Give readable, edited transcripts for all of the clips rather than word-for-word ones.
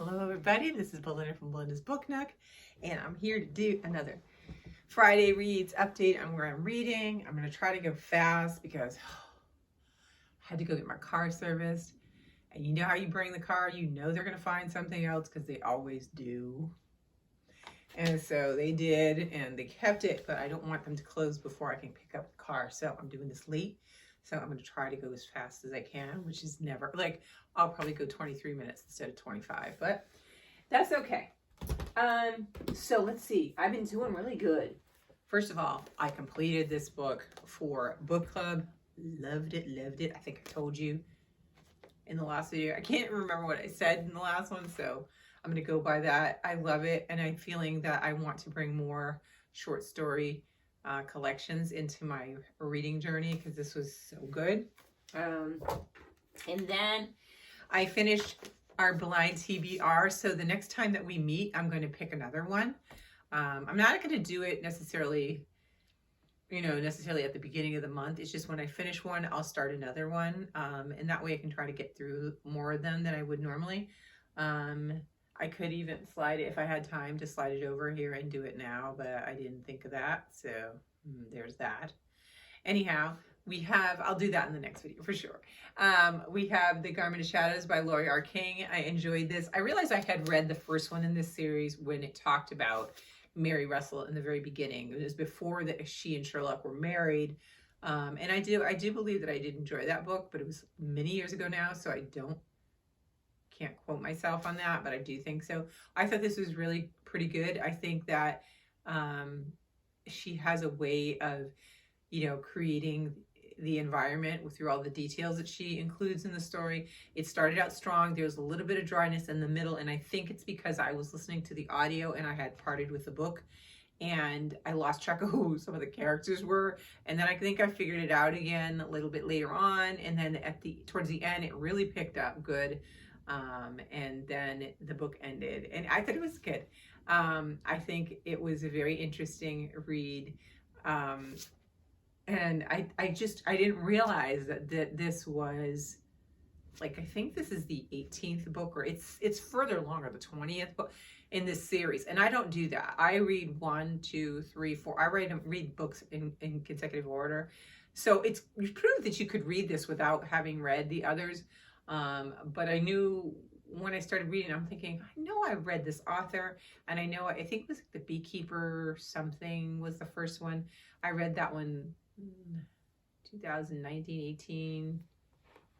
Hello everybody, this is Belinda from Belinda's Book Nook, and I'm here to do another Friday Reads update on where I'm reading. I'm going to try to go fast because I had to go get my car serviced, and you know how you bring the car, you know they're going to find something else because they always do. And so they did, and they kept it, but I don't want them to close before I can pick up the car, so I'm doing this late. So I'm going to try to go as fast as I can, which is never, like, I'll probably go 23 minutes instead of 25, but that's okay. So let's see. I've been doing really good. First of all, I completed this book for book club. Loved it, loved it. I think I told you in the last video. I can't remember what I said in the last one, so I'm going to go by that. I love it, and I'm feeling that I want to bring more short story collections into my reading journey because this was so good. And then I finished our blind TBR, so the next time that we meet, I'm going to pick another one. I'm not going to do it necessarily, necessarily at the beginning of the month. It's just when I finish one, I'll start another one, and that way I can try to get through more of them than I would normally. I could even slide it if I had time to slide it over here and do it now, but I didn't think of that, so there's that. Anyhow, we have, I'll do that in the next video for sure. We have The Garment of Shadows by Laurie R. King. I enjoyed this. I realized I had read the first one in this series when it talked about Mary Russell in the very beginning. It was before that she and Sherlock were married. And I do believe that I did enjoy that book, but it was many years ago now, so I can't quote myself on that, but I do think so. I thought this was really pretty good. I think that she has a way of, creating the environment through all the details that she includes in the story. It started out strong. There's a little bit of dryness in the middle, and I think it's because I was listening to the audio and I had parted with the book and I lost track of who some of the characters were. And then I think I figured it out again a little bit later on, and then towards the end, it really picked up good. And then the book ended, and I thought it was good. I think it was a very interesting read. And I didn't realize that this was, like, I think this is the 18th book, or it's further along, or the 20th book in this series. And I don't do that. I read 1, 2, 3, 4. I read books in consecutive order. So you proved that you could read this without having read the others. But I knew when I started reading, I'm thinking, I know I've read this author, and I think it was The Beekeeper something was the first one. I read that one 2019, 18,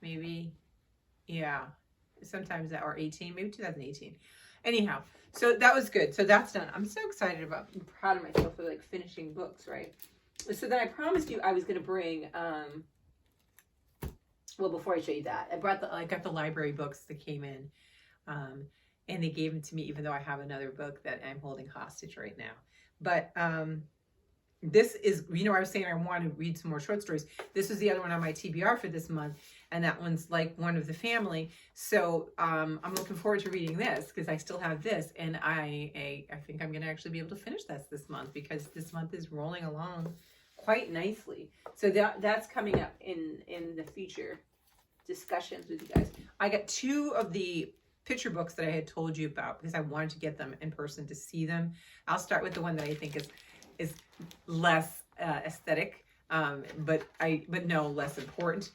maybe. Yeah, sometimes that, or 18, maybe 2018. Anyhow, so that was good. So that's done. I'm so excited I'm proud of myself for like finishing books, right? So then I promised you I was going to bring, well, before I show you that, I got the library books that came in, and they gave them to me, even though I have another book that I'm holding hostage right now. But this is, I was saying I want to read some more short stories. This is the other one on my TBR for this month, and that one's like One of the Family. So I'm looking forward to reading this because I still have this, and I think I'm going to actually be able to finish this month because this month is rolling along quite nicely. So that's coming up in the future discussions with you guys. I got 2 of the picture books that I had told you about because I wanted to get them in person to see them. I'll start with the one that I think is less aesthetic, but no less important.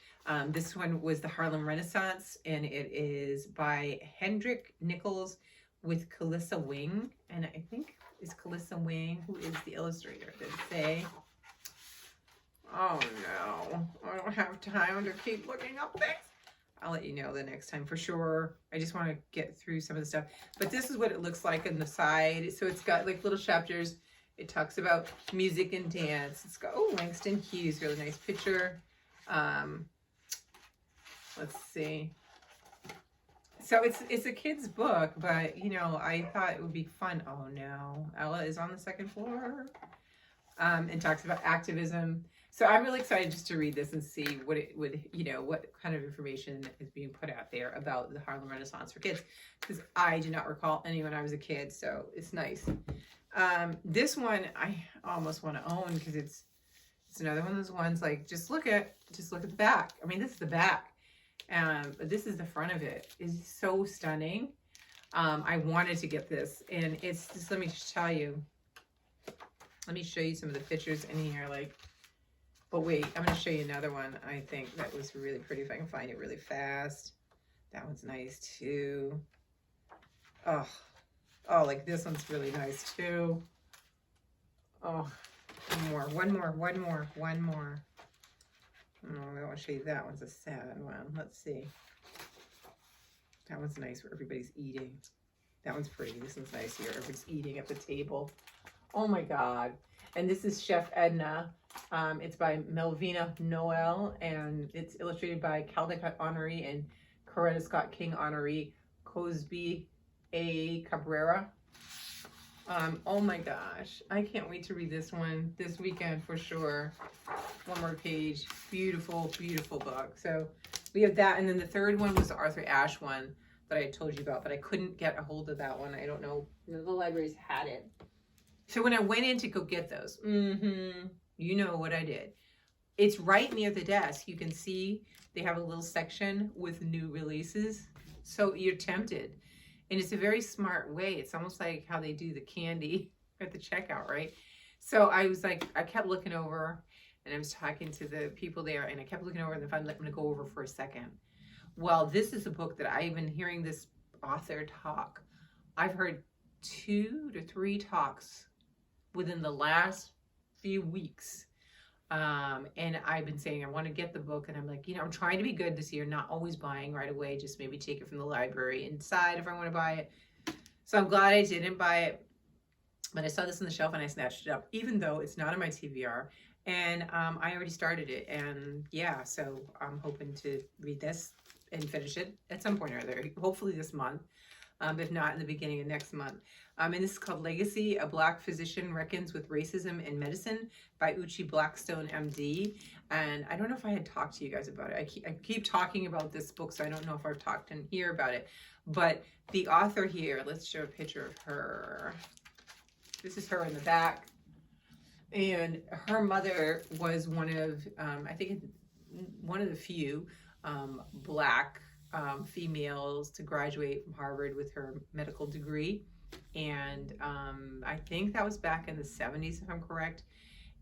This one was The Harlem Renaissance, and it is by Hendrik Nichols with Calissa Wing, and I think it's Calissa Wing who is the illustrator. Did it say? Oh no, I don't have time to keep looking up things. I'll let you know the next time for sure. I just want to get through some of the stuff. But this is what it looks like on the side. So it's got like little chapters. It talks about music and dance. It's got, Langston Hughes, really nice picture. Let's see. So it's a kid's book, but I thought it would be fun. Oh no, Ella is on the second floor. And talks about activism. So I'm really excited just to read this and see what it would, what kind of information is being put out there about the Harlem Renaissance for kids, because I do not recall any when I was a kid, so it's nice. This one I almost want to own because it's another one of those ones, like, just look at the back. I mean, this is the back, but this is the front of it. It's so stunning. I wanted to get this, and it's just, let me just tell you, let me show you some of the pictures in here, like, but wait, I'm going to show you another one I think that was really pretty, if I can find it really fast. That one's nice too. Oh, like this one's really nice too. Oh, one more. Oh, I want to show you that one's a sad one. Let's see. That one's nice where everybody's eating. That one's pretty. This one's nice here. Everybody's eating at the table. Oh my God. And this is Chef Edna. It's by Melvina Noel, and it's illustrated by Caldecott Honoré and Coretta Scott King Honoré, Cosby A. Cabrera. Oh my gosh. I can't wait to read this one this weekend for sure. One more page. Beautiful, beautiful book. So we have that. And then the third one was the Arthur Ashe one that I told you about, but I couldn't get a hold of that one. I don't know. The libraries had it. So when I went in to go get those, you know what I did. It's right near the desk. You can see they have a little section with new releases. So you're tempted. And it's a very smart way. It's almost like how they do the candy at the checkout, right? So I was like, I kept looking over, and I was talking to the people there, and I kept looking over, and then finally let me go over for a second. Well, this is a book that I've been hearing this author talk. I've heard 2 to 3 talks within the last few weeks. And I've been saying I want to get the book, and I'm like, I'm trying to be good this year, not always buying right away, just maybe take it from the library and decide if I want to buy it. So I'm glad I didn't buy it, but I saw this on the shelf and I snatched it up, even though it's not on my TBR, and I already started it, and yeah, so I'm hoping to read this and finish it at some point or other, hopefully this month, if not in the beginning of next month. And this is called Legacy, A Black Physician Reckons with Racism in Medicine by Uchi Blackstone, MD. And I don't know if I had talked to you guys about it. I keep talking about this book, so I don't know if I've talked in here about it. But the author here, let's show a picture of her. This is her in the back. And her mother was one of, I think, one of the few Black females to graduate from Harvard with her medical degree. And I think that was back in the 70s, if I'm correct.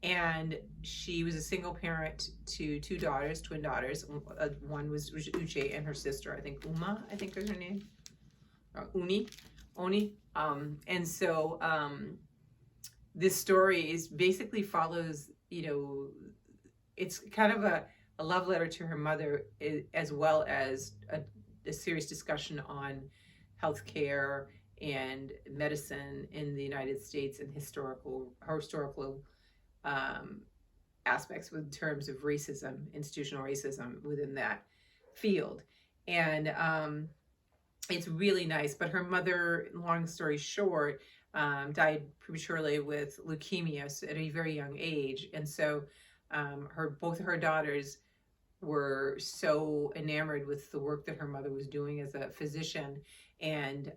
And she was a single parent to 2 daughters, twin daughters. One was Uche and her sister, I think Uma, I think is her name. Oni. And so this story basically follows, it's kind of a love letter to her mother, as well as a serious discussion on healthcare and medicine in the United States and historical aspects in terms of racism, institutional racism within that field. And it's really nice. But her mother, long story short, died prematurely with leukemia at a very young age. And so both of her daughters were so enamored with the work that her mother was doing as a physician, and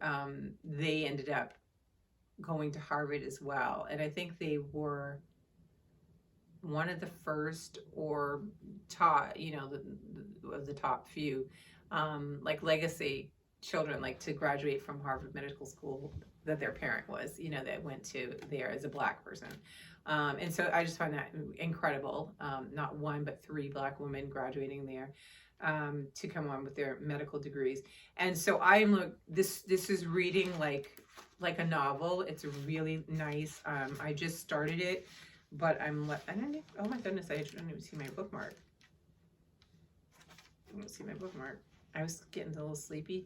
they ended up going to Harvard as well. And I think they were one of the first or top, of the top few, like legacy children, like to graduate from Harvard Medical School that their parent was, that went to there as a Black person. And so I just find that incredible. Not 1, but 3 Black women graduating there to come on with their medical degrees. And so this is reading like a novel. It's really nice. I just started it, but oh my goodness, I don't even see my bookmark. I don't see my bookmark. I was getting a little sleepy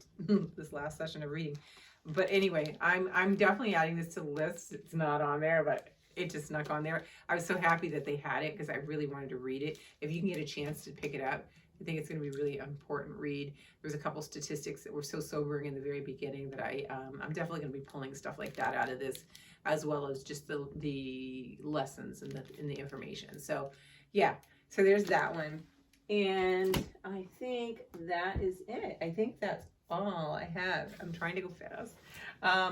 this last session of reading. But anyway, I'm definitely adding this to the list. It's not on there, but it just snuck on there. I was so happy that they had it because I really wanted to read it. If you can get a chance to pick it up, I think it's going to be a really important read. There's a couple statistics that were so sobering in the very beginning that I'm definitely going to be pulling stuff like that out of this, as well as just the lessons and the information. So yeah, so there's that one. And I think that is it. I think that's all I have. I'm trying to go fast.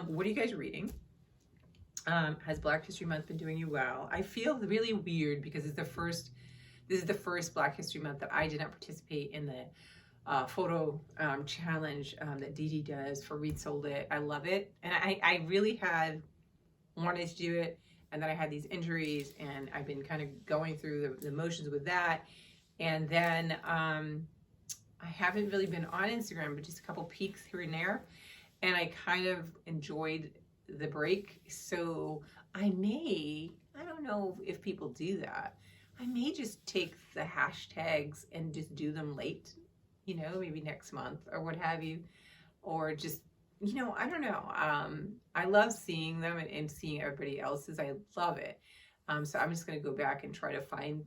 What are you guys reading? Has Black History Month been doing you well? I feel really weird because this is the first Black History Month that I did not participate in the photo challenge that Dee Dee does for Read Sold It. I love it. And I really had wanted to do it. And then I had these injuries and I've been kind of going through the motions with that. And then I haven't really been on Instagram, but just a couple peeks here and there. And I kind of enjoyed the break. So I don't know if people do that. I may just take the hashtags and just do them late, maybe next month or what have you. Or just, I don't know. I love seeing them and seeing everybody else's. I love it. So I'm just going to go back and try to find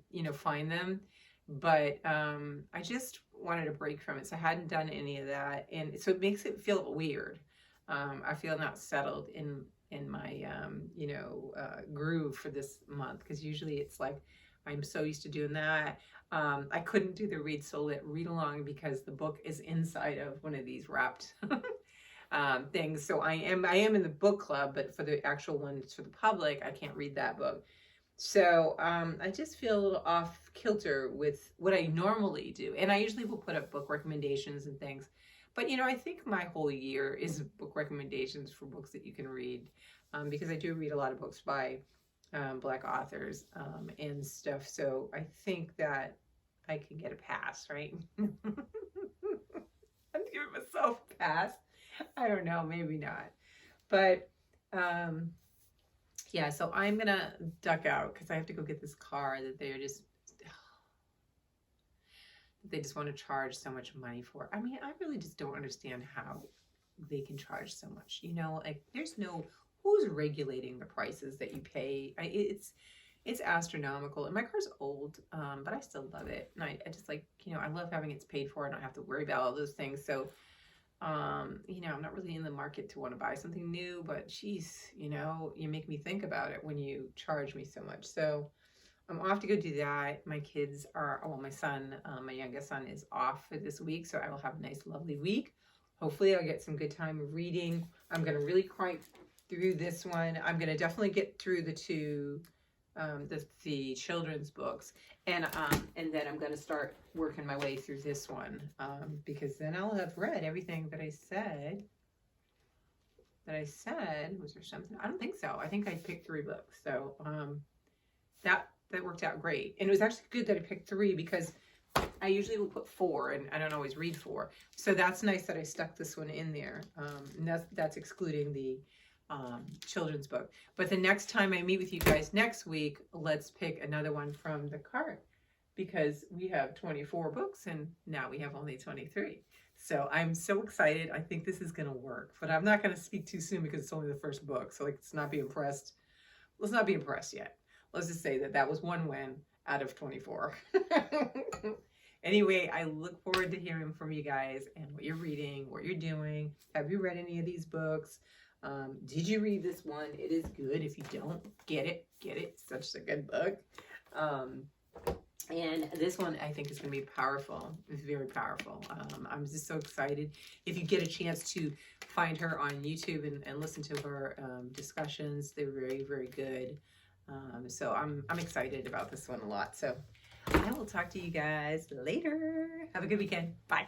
them. But I just wanted a break from it. So I hadn't done any of that. And so it makes it feel weird. I feel not settled in my, groove for this month. Because usually it's like, I'm so used to doing that. I couldn't do the Read Sold It read along because the book is inside of one of these wrapped things. So I am in the book club, but for the actual ones for the public, I can't read that book. So I just feel a little off kilter with what I normally do. And I usually will put up book recommendations and things. But, I think my whole year is book recommendations for books that you can read. Because I do read a lot of books by Black authors and stuff. So I think that I can get a pass, right? I'm giving myself a pass. I don't know, maybe not. But yeah, so I'm gonna duck out because I have to go get this car that they just want to charge so much money for. I mean, I really just don't understand how they can charge so much. Like there's no who's regulating the prices that you pay. It's astronomical. And my car's old, but I still love it. And I just like, I love having it's paid for. I don't have to worry about all those things. So I'm not really in the market to want to buy something new, but geez, you make me think about it when you charge me so much. So I'm off to go do that. My kids are, my son, my youngest son is off for this week. So I will have a nice, lovely week. Hopefully I'll get some good time reading. I'm going to really crank through this one. I'm going to definitely get through the two, the children's books. And then I'm going to start working my way through this one, because then I'll have read everything that I said. Was there something? I don't think so. I think I picked 3 books. So that worked out great. And it was actually good that I picked 3 because I usually will put 4 and I don't always read 4. So that's nice that I stuck this one in there. And that's excluding the children's book. But the next time I meet with you guys next week, let's pick another one from the cart because we have 24 books and now we have only 23. So I'm so excited. I think this is going to work, but I'm not going to speak too soon because it's only the first book. So let's not be impressed. Let's not be impressed yet. Let's just say that was one win out of 24. Anyway, I look forward to hearing from you guys and what you're reading, what you're doing. Have you read any of these books? Did you read this one? It is good. If you don't, get it. It's such a good book. And this one I think is going to be powerful. It's very powerful. I'm just so excited. If you get a chance to find her on YouTube and listen to her discussions, they're very, very good. So I'm excited about this one a lot. So I will talk to you guys later. Have a good weekend. Bye.